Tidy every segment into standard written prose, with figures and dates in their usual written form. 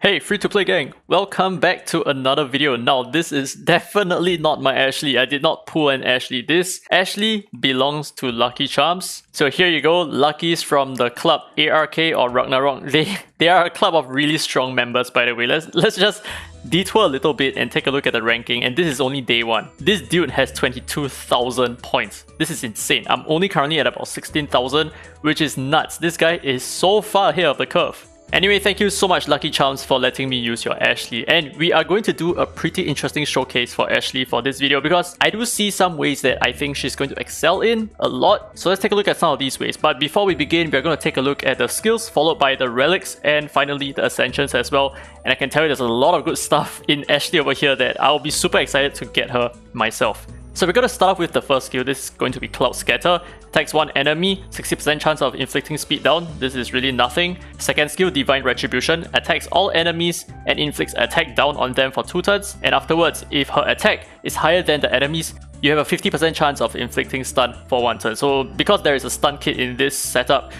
Hey, free-to-play gang! Welcome back to another video. Now, this is definitely not my Ashley. I did not pull an Ashley. This Ashley belongs to Lucky Charms. So here you go, Luckyz from the club ARK or Ragnarok. They are a club of really strong members, by the way. Let's just detour a little bit and take a look at the ranking, and this is only day 1. This dude has 22,000 points. This is insane. I'm only currently at about 16,000, which is nuts. This guy is so far ahead of the curve. Anyway, thank you so much Lucky Charms for letting me use your Ashley, and we are going to do a pretty interesting showcase for Ashley for this video because I do see some ways that I think she's going to excel in a lot. So let's take a look at some of these ways. But before we begin, we're going to take a look at the skills followed by the relics and finally the ascensions as well. And I can tell you there's a lot of good stuff in Ashley over here that I'll be super excited to get her myself. So we're going to start off with the first skill. This is going to be Cloud Scatter. Attacks one enemy, 60% chance of inflicting speed down. This is really nothing. Second skill, Divine Retribution. Attacks all enemies and inflicts attack down on them for 2 turns. And afterwards, if her attack is higher than the enemies, you have a 50% chance of inflicting stun for 1 turn. So because there is a stun kit in this setup,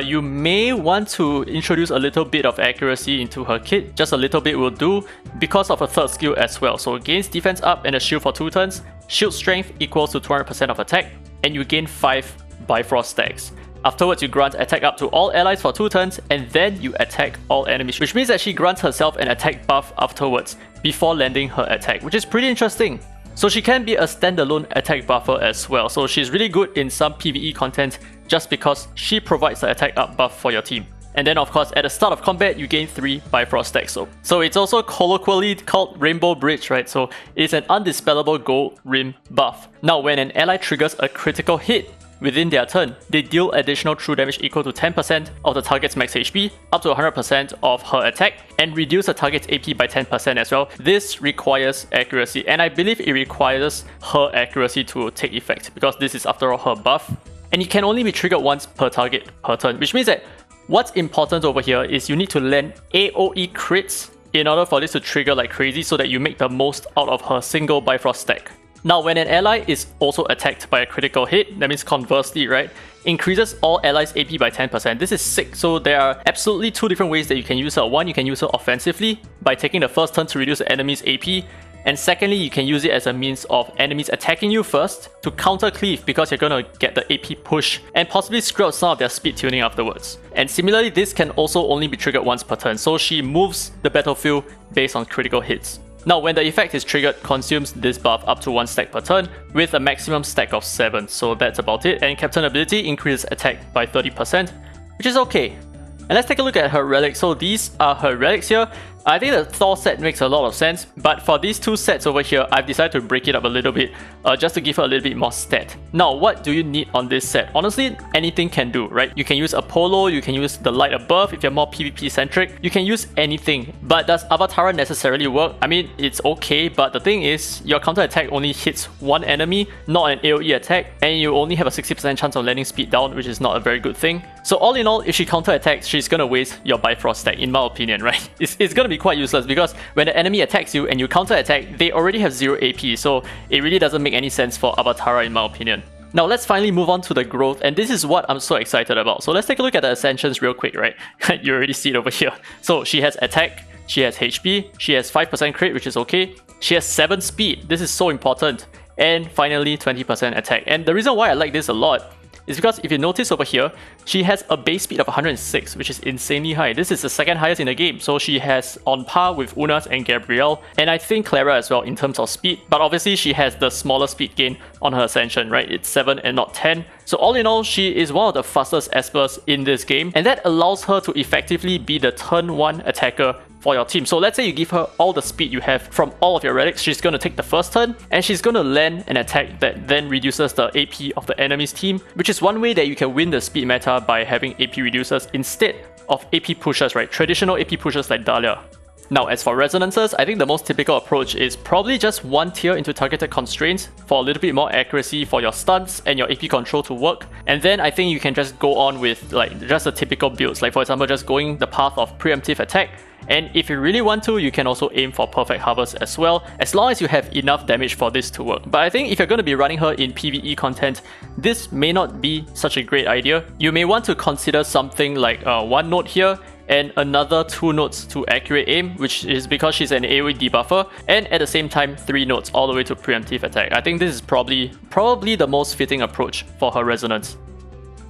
you may want to introduce a little bit of accuracy into her kit. Just a little bit will do because of her third skill as well. So gains defense up and a shield for 2 turns. Shield strength equals to 200% of attack, and you gain 5 Bifrost stacks. Afterwards, you grant attack up to all allies for 2 turns, and then you attack all enemies, which means that she grants herself an attack buff afterwards before landing her attack, which is pretty interesting. So she can be a standalone attack buffer as well. So she's really good in some PvE content just because she provides the attack up buff for your team. And then of course, at the start of combat, you gain 3 Bifrost stacks. So it's also colloquially called Rainbow Bridge, right? So it's an undispellable gold rim buff. Now, when an ally triggers a critical hit within their turn, they deal additional true damage equal to 10% of the target's max HP, up to 100% of her attack, and reduce the target's AP by 10% as well. This requires accuracy, and I believe it requires her accuracy to take effect because this is after all her buff. And it can only be triggered once per target per turn, which means that what's important over here is you need to land AoE crits in order for this to trigger like crazy so that you make the most out of her single Bifrost stack. Now, when an ally is also attacked by a critical hit, that means conversely, right, increases all allies' AP by 10%. This is sick. So there are absolutely 2 different ways that you can use her. One, you can use her offensively by taking the first turn to reduce the enemy's AP. And secondly, you can use it as a means of enemies attacking you first to counter cleave because you're going to get the AP push and possibly screw out some of their speed tuning afterwards. And similarly, this can also only be triggered once per turn, so she moves the battlefield based on critical hits. Now, when the effect is triggered, consumes this buff up to 1 stack per turn with a maximum stack of 7, so that's about it. And Captain ability increases attack by 30%, which is okay. And let's take a look at her relics. So these are her relics here. I think the Thor set makes a lot of sense, but for these 2 sets over here, I've decided to break it up a little bit just to give her a little bit more stat. Now, what do you need on this set? Honestly, anything can do, right? You can use Apollo, you can use the light above if you're more PvP centric. You can use anything, but does Avatara necessarily work? I mean, it's okay, but the thing is, your counter attack only hits 1 enemy, not an AoE attack, and you only have a 60% chance of landing speed down, which is not a very good thing. So all in all, if she counter attacks, she's gonna waste your Bifrost stack, in my opinion, right? It's gonna be quite useless because when the enemy attacks you and you counter attack, they already have 0 AP, so it really doesn't make any sense for Avatara in my opinion. Now let's finally move on to the growth, and this is what I'm so excited about. So let's take a look at the ascensions real quick, right? You already see it over here. So she has attack, she has HP, she has 5% crit, which is okay. She has 7 speed, this is so important. And finally 20% attack. And the reason why I like this a lot is because if you notice over here, she has a base speed of 106, which is insanely high. This is the 2nd highest in the game, so she has on par with Unas and Gabrielle, and I think Clara as well in terms of speed, but obviously she has the smaller speed gain on her Ascension, right? It's 7 and not 10. So all in all, she is one of the fastest espers in this game, and that allows her to effectively be the turn 1 attacker for your team. So let's say you give her all the speed you have from all of your relics, she's going to take the first turn, and she's going to land an attack that then reduces the AP of the enemy's team, which is one way that you can win the speed meta by having AP reducers instead of AP pushers, right? Traditional AP pushers like Dahlia. Now, as for resonances, I think the most typical approach is probably just 1 tier into targeted constraints for a little bit more accuracy for your stunts and your AP control to work. And then I think you can just go on with like just the typical builds, like for example, just going the path of preemptive attack. And if you really want to, you can also aim for perfect harvest as well, as long as you have enough damage for this to work. But I think if you're going to be running her in PvE content, this may not be such a great idea. You may want to consider something like one note here and another 2 nodes to accurate aim, which is because she's an AoE debuffer, and at the same time 3 nodes all the way to preemptive attack. I think this is probably the most fitting approach for her resonance.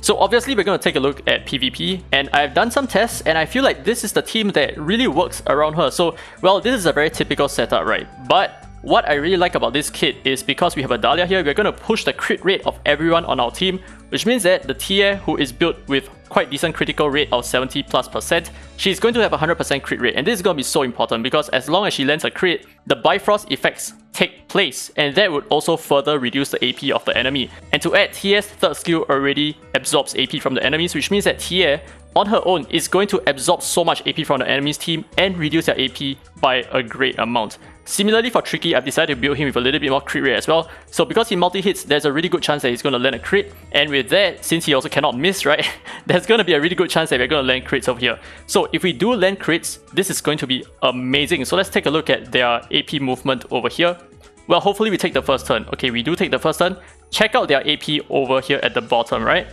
So obviously we're going to take a look at PvP, and I've done some tests and I feel like this is the team that really works around her. So well, this is a very typical setup, right? But what I really like about this kit is because we have a Dahlia here, we're going to push the crit rate of everyone on our team, which means that the tier who is built with quite decent critical rate of 70+%, she's going to have a 100% crit rate, and this is going to be so important because as long as she lands a crit, the Bifrost effects take place, and that would also further reduce the AP of the enemy. And to add, TA's third skill already absorbs AP from the enemies, which means that TA on her own is going to absorb so much AP from the enemy's team and reduce their AP by a great amount. Similarly for Tricky, I've decided to build him with a little bit more crit rate as well. So because he multi-hits, there's a really good chance that he's going to land a crit. And with that, since he also cannot miss, right, there's going to be a really good chance that we're going to land crits over here. So if we do land crits, this is going to be amazing. So let's take a look at their AP movement over here. Well, hopefully we take the first turn. Okay, we do take the first turn. Check out their AP over here at the bottom, right?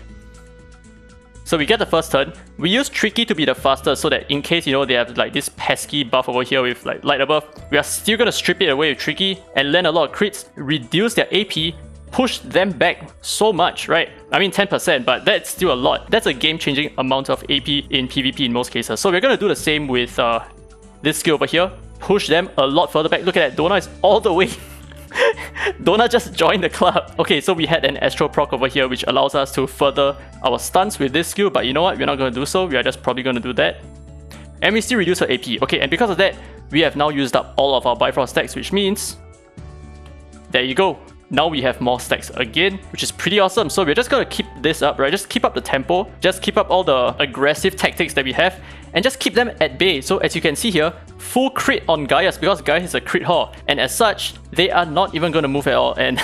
So we get the first turn. We use Tricky to be the fastest so that in case, you know, they have like this pesky buff over here with like light above, we are still going to strip it away with Tricky and land a lot of crits, reduce their AP, push them back so much, right? I mean 10%, but that's still a lot. That's a game-changing amount of AP in PvP in most cases. So we're going to do the same with this skill over here. Push them a lot further back. Look at that, Dona is all the way. Dona just joined the club. Okay, so we had an Astro proc over here which allows us to further our stunts with this skill, but you know what? We're not going to do so. We are just probably going to do that. And we still reduce her AP. Okay, and because of that, we have now used up all of our Bifrost stacks, which means... there you go. Now we have more stacks again, which is pretty awesome. So we're just going to keep this up, right? Just keep up the tempo. Just keep up all the aggressive tactics that we have. And just keep them at bay. So as you can see here, full crit on Gaius because Gaius is a crit whore. And as such, they are not even going to move at all. And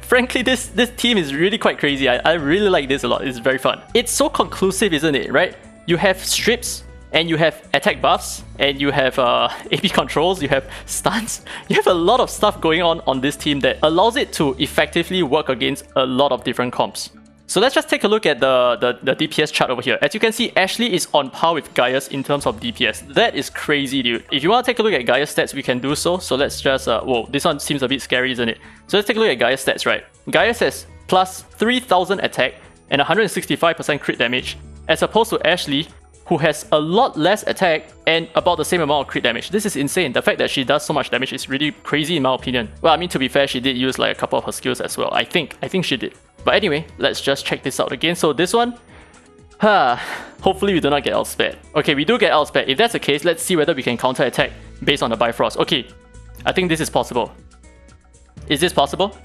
frankly, this team is really quite crazy. I really like this a lot. It's very fun. It's so conclusive, isn't it, right? You have strips, and you have attack buffs, and you have AP controls, you have stuns. You have a lot of stuff going on this team that allows it to effectively work against a lot of different comps. So let's just take a look at the DPS chart over here. As you can see, Ashley is on par with Gaius in terms of DPS. That is crazy, dude. If you want to take a look at Gaius stats, we can do so. So let's just, whoa, this one seems a bit scary, isn't it? So let's take a look at Gaius stats, right? Gaius has plus 3000 attack and 165% crit damage, as opposed to Ashley, who has a lot less attack and about the same amount of crit damage. This is insane. The fact that she does so much damage is really crazy in my opinion. Well, I mean, to be fair, she did use like a couple of her skills as well. I think she did. But anyway, let's just check this out again. So this one, hopefully we do not get outspared. Okay, we do get outspared. If that's the case, let's see whether we can counter attack based on the Bifrost. Okay, I think this is possible. Is this possible?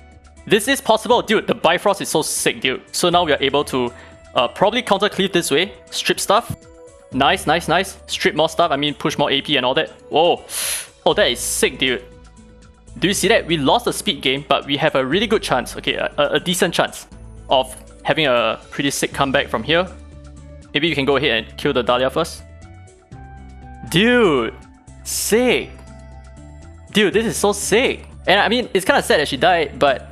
This is possible, dude. The Bifrost is so sick, dude. So now we are able to probably counter cleave this way, strip stuff. Nice, nice, nice. Strip more stuff. I mean, push more AP and all that. Whoa. Oh, that is sick, dude. Do you see that? We lost the speed game, but we have a really good chance, okay, a decent chance of having a pretty sick comeback from here. Maybe you can go ahead and kill the Dahlia first. Dude, sick. Dude, this is so sick. And I mean, it's kind of sad that she died, but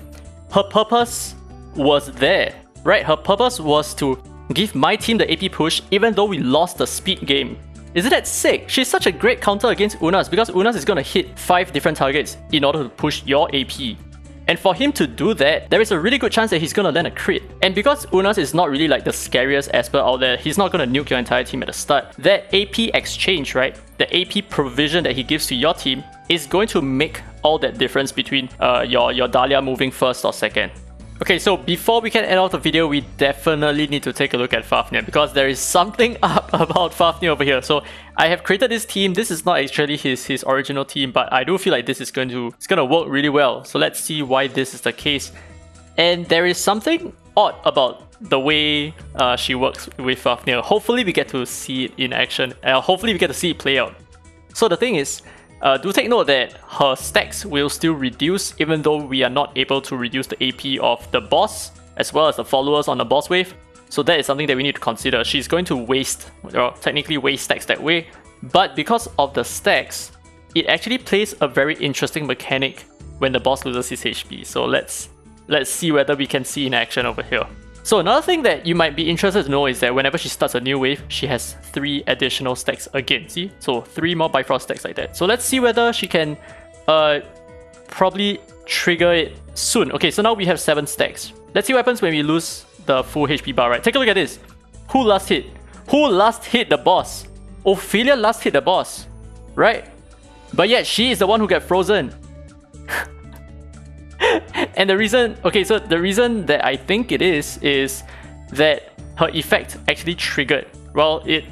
her purpose was there, right? Her purpose was to give my team the AP push even though we lost the speed game. Isn't that sick? She's such a great counter against Unas because Unas is going to hit 5 different targets in order to push your AP. And for him to do that, there is a really good chance that he's going to land a crit. And because Unas is not really like the scariest Esper out there, he's not going to nuke your entire team at the start. That AP exchange, right? The AP provision that he gives to your team is going to make all that difference between your Dahlia moving first or second. Okay, so before we can end off the video, we definitely need to take a look at Fafnir because there is something up about Fafnir over here. So I have created this team. This is not actually his original team, but I do feel like this is going to work really well. So let's see why this is the case. And there is something odd about the way she works with Fafnir. Hopefully we get to see it in action. Hopefully we get to see it play out. So the thing is, do take note that her stacks will still reduce even though we are not able to reduce the AP of the boss as well as the followers on the boss wave. So that is something that we need to consider. She's going to waste, or technically waste stacks that way. But because of the stacks, it actually plays a very interesting mechanic when the boss loses his HP. So let's see whether we can see in action over here. So another thing that you might be interested to know is that whenever she starts a new wave, she has 3 additional stacks again, see? So 3 more Bifrost stacks like that. So let's see whether she can probably trigger it soon. Okay, so now we have 7 stacks. Let's see what happens when we lose the full HP bar, right? Take a look at this. Who last hit? Who last hit the boss? Ophelia last hit the boss, right? But yet she is the one who got frozen. And the reason, okay, so the reason that I think it is that her effect actually triggered. Well, it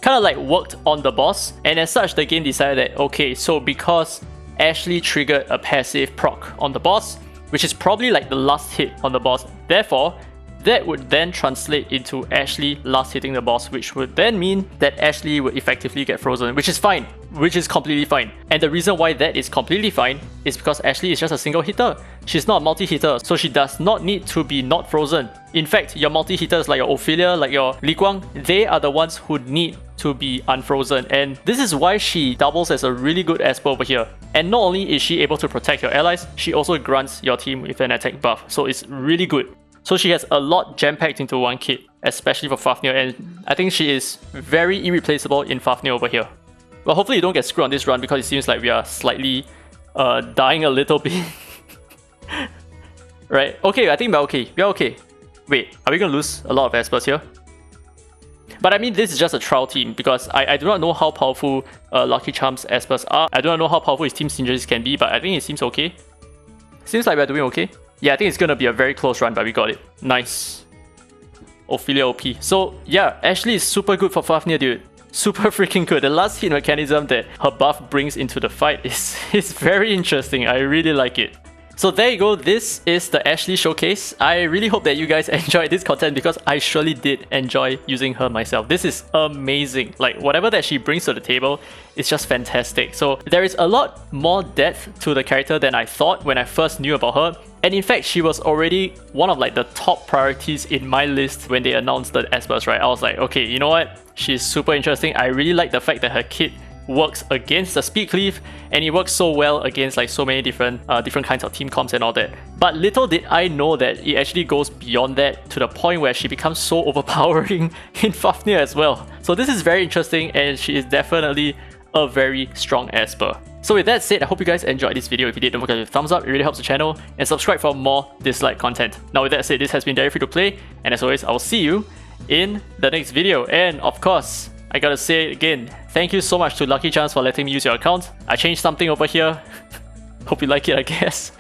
kind of like worked on the boss, and as such, the game decided that, okay, so because Ashley triggered a passive proc on the boss, which is probably like the last hit on the boss, therefore, that would then translate into Ashley last hitting the boss, which would then mean that Ashley would effectively get frozen, which is fine, which is completely fine. And the reason why that is completely fine is because Ashley is just a single hitter. She's not a multi-hitter, so she does not need to be not frozen. In fact, your multi-hitters like your Ophelia, like your Li Guang, they are the ones who need to be unfrozen. And this is why she doubles as a really good Esper over here. And not only is she able to protect your allies, she also grants your team with an attack buff. So it's really good. So she has a lot jam-packed into one kit, especially for Fafnir, and I think she is very irreplaceable in Fafnir over here. Well, hopefully you don't get screwed on this run because it seems like we are slightly dying a little bit. Right, okay, I think we're okay. We're okay. Wait, are we gonna lose a lot of Espers here? But I mean, this is just a trial team because I do not know how powerful Lucky Charms Espers are. I do not know how powerful his team synergies can be, but I think it seems okay. Seems like we're doing okay. Yeah, I think it's gonna be a very close run, but we got it. Nice. Ophelia OP. So yeah, Ashley is super good for Fafnir, dude. Super freaking good. The last hit mechanism that her buff brings into the fight is very interesting. I really like it. So there you go, this is the Ashley showcase. I really hope that you guys enjoyed this content because I surely did enjoy using her myself. This is amazing. Like, whatever that she brings to the table is just fantastic. So there is a lot more depth to the character than I thought when I first knew about her. And in fact, she was already one of like the top priorities in my list when they announced the Espers, right? I was like, okay, you know what? She's super interesting. I really like the fact that her kit works against the speed cleave, and it works so well against like so many different kinds of team comps and all that. But little did I know that it actually goes beyond that to the point where she becomes so overpowering in Fafnir as well. So this is very interesting, and she is definitely a very strong Esper. So with that said, I hope you guys enjoyed this video. If you did, don't forget to give a thumbs up, it really helps the channel, and subscribe for more Dislyte content. Now with that said, this has been Dairy Free to Play, and as always, I will see you in the next video. And of course, I gotta say it again, thank you so much to Lucky Charms for letting me use your account. I changed something over here. Hope you like it, I guess.